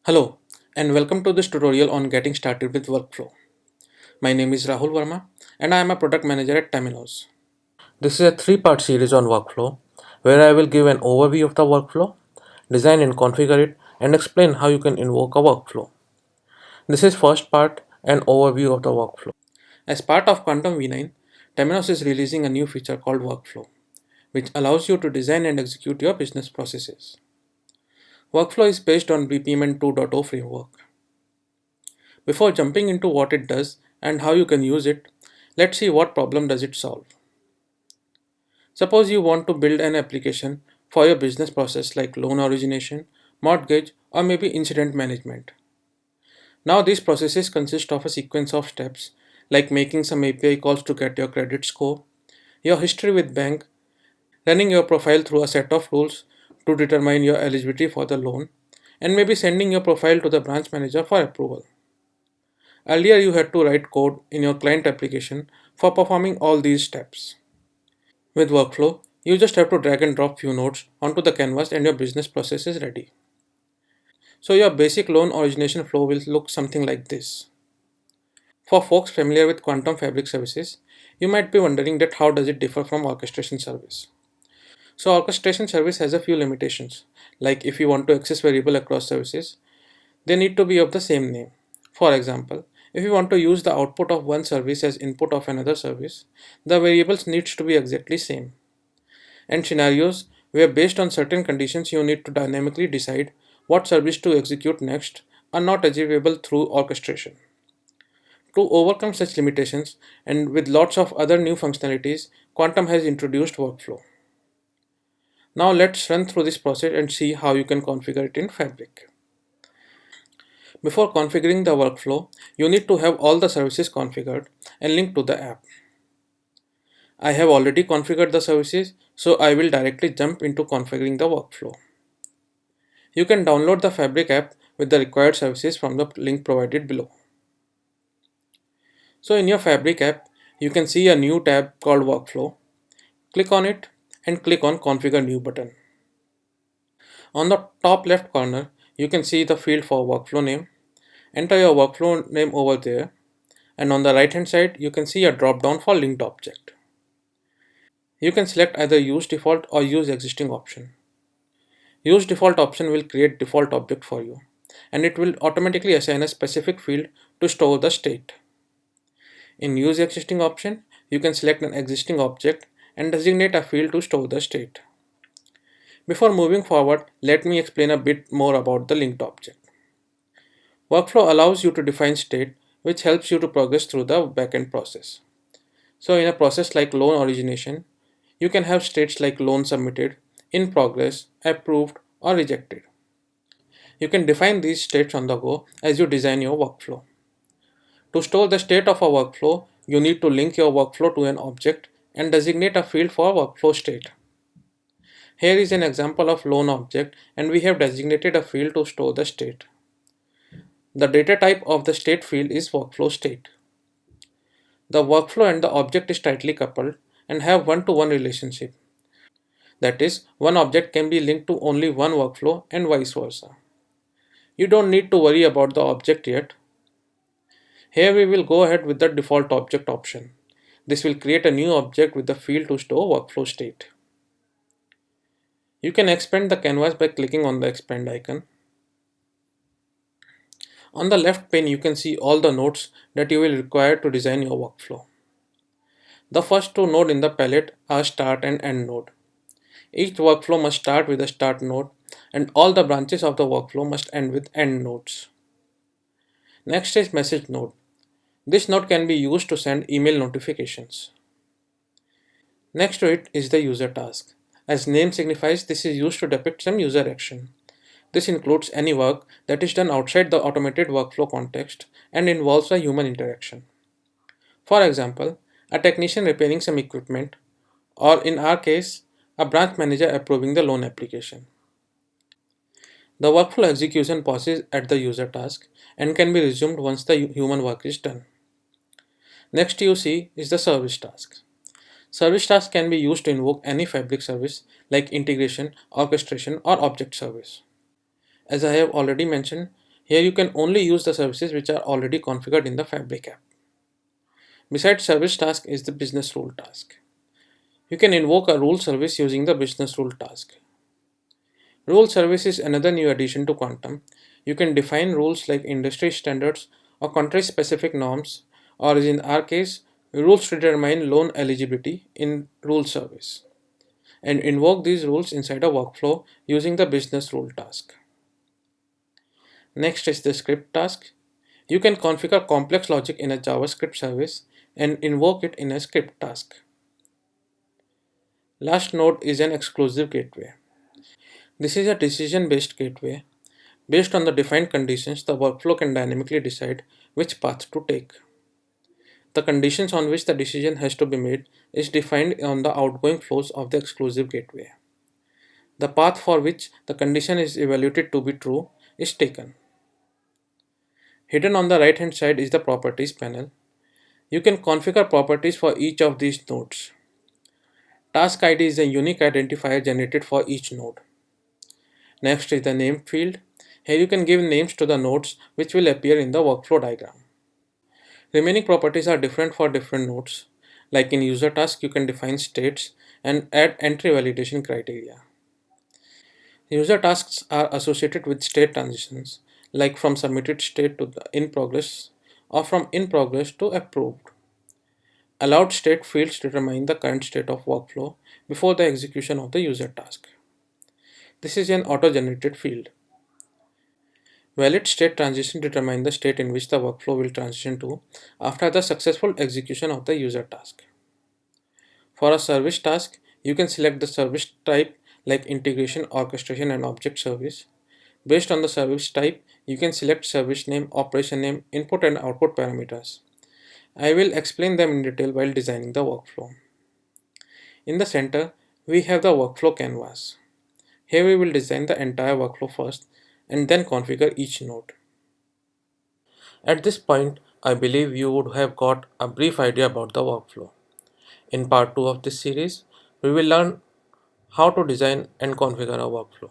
Hello, and welcome to this tutorial on getting started with workflow. My name is Rahul Verma, and I am a product manager at Temenos. This is a three-part series on workflow, where I will give an overview of the workflow, design and configure it, and explain how you can invoke a workflow. This is first part, an overview of the workflow. As part of Quantum V9, Temenos is releasing a new feature called Workflow, which allows you to design and execute your business processes. Workflow is based on BPMN 2.0 framework. Before jumping into what it does and how you can use it, let's see what problem does it solve. Suppose you want to build an application for your business process like loan origination, mortgage, or maybe incident management. Now these processes consist of a sequence of steps like making some API calls to get your credit score, your history with bank, running your profile through a set of rules to determine your eligibility for the loan, and maybe sending your profile to the branch manager for approval. Earlier, you had to write code in your client application for performing all these steps. With Workflow, you just have to drag and drop few nodes onto the canvas and your business process is ready. So your basic loan origination flow will look something like this. For folks familiar with Quantum Fabric services, you might be wondering that how does it differ from orchestration service. So orchestration service has a few limitations, like if you want to access variable across services, they need to be of the same name. For example, if you want to use the output of one service as input of another service, the variables needs to be exactly same. And scenarios where based on certain conditions you need to dynamically decide what service to execute next are not achievable through orchestration. To overcome such limitations and with lots of other new functionalities, Quantum has introduced workflow. Now let's run through this process and see how you can configure it in Fabric. Before configuring the workflow, you need to have all the services configured and linked to the app. I have already configured the services, so I will directly jump into configuring the workflow. You can download the Fabric app with the required services from the link provided below. So in your Fabric app, you can see a new tab called Workflow. Click on it and click on Configure New button. On the top left corner, you can see the field for workflow name. Enter your workflow name over there, and on the right hand side you can see a drop down for linked object. You can select either use default or use existing option. Use default option will create default object for you, and it will automatically assign a specific field to store the state. In use existing option, you can select an existing object and designate a field to store the state. Before moving forward, let me explain a bit more about the linked object. Workflow allows you to define state, which helps you to progress through the backend process. So in a process like loan origination, you can have states like loan submitted, in progress, approved, or rejected. You can define these states on the go as you design your workflow. To store the state of a workflow, you need to link your workflow to an object and designate a field for workflow state. Here is an example of loan object and we have designated a field to store the state. The data type of the state field is workflow state. The workflow and the object is tightly coupled and have one-to-one relationship. That is, one object can be linked to only one workflow and vice versa. You don't need to worry about the object yet. Here we will go ahead with the default object option. This will create a new object with the field to store workflow state. You can expand the canvas by clicking on the expand icon. On the left pane you can see all the nodes that you will require to design your workflow. The first two nodes in the palette are start and end node. Each workflow must start with a start node and all the branches of the workflow must end with end nodes. Next is message node. This node can be used to send email notifications. Next to it is the user task. As name signifies, this is used to depict some user action. This includes any work that is done outside the automated workflow context and involves a human interaction. For example, a technician repairing some equipment, or in our case, a branch manager approving the loan application. The workflow execution pauses at the user task and can be resumed once the human work is done. Next you see is the service task. Service task can be used to invoke any Fabric service like integration, orchestration, or object service. As I have already mentioned, Here you can only use the services which are already configured in the Fabric app. Besides service task is the business rule task. You can invoke a rule service using the business rule task. Rule service is another new addition to Quantum. You can define rules like industry standards or country specific norms, or in our case, rules to determine loan eligibility in rule service, and invoke these rules inside a workflow using the business rule task. Next is the script task. You can configure complex logic in a JavaScript service and invoke it in a script task. Last node is an exclusive gateway. This is a decision based gateway. Based on the defined conditions, the workflow can dynamically decide which path to take. The conditions on which the decision has to be made is defined on the outgoing flows of the exclusive gateway. The path for which the condition is evaluated to be true is taken. Hidden on the right hand side is the properties panel. You can configure properties for each of these nodes. Task ID is a unique identifier generated for each node. Next is the name field. Here you can give names to the nodes which will appear in the workflow diagram. Remaining properties are different for different nodes. Like in user task, you can define states and add entry validation criteria. User tasks are associated with state transitions, like from submitted state to the in progress or from in progress to approved. Allowed state fields determine the current state of workflow before the execution of the user task. This is an auto-generated field. Valid state transition determine the state in which the workflow will transition to after the successful execution of the user task. For a service task, you can select the service type like integration, orchestration, and object service. Based on the service type, you can select service name, operation name, input and output parameters. I will explain them in detail while designing the workflow. In the center, we have the workflow canvas. Here we will design the entire workflow first and then configure each node. At this point, I believe you would have got a brief idea about the workflow. In part 2 of this series, we will learn how to design and configure a workflow.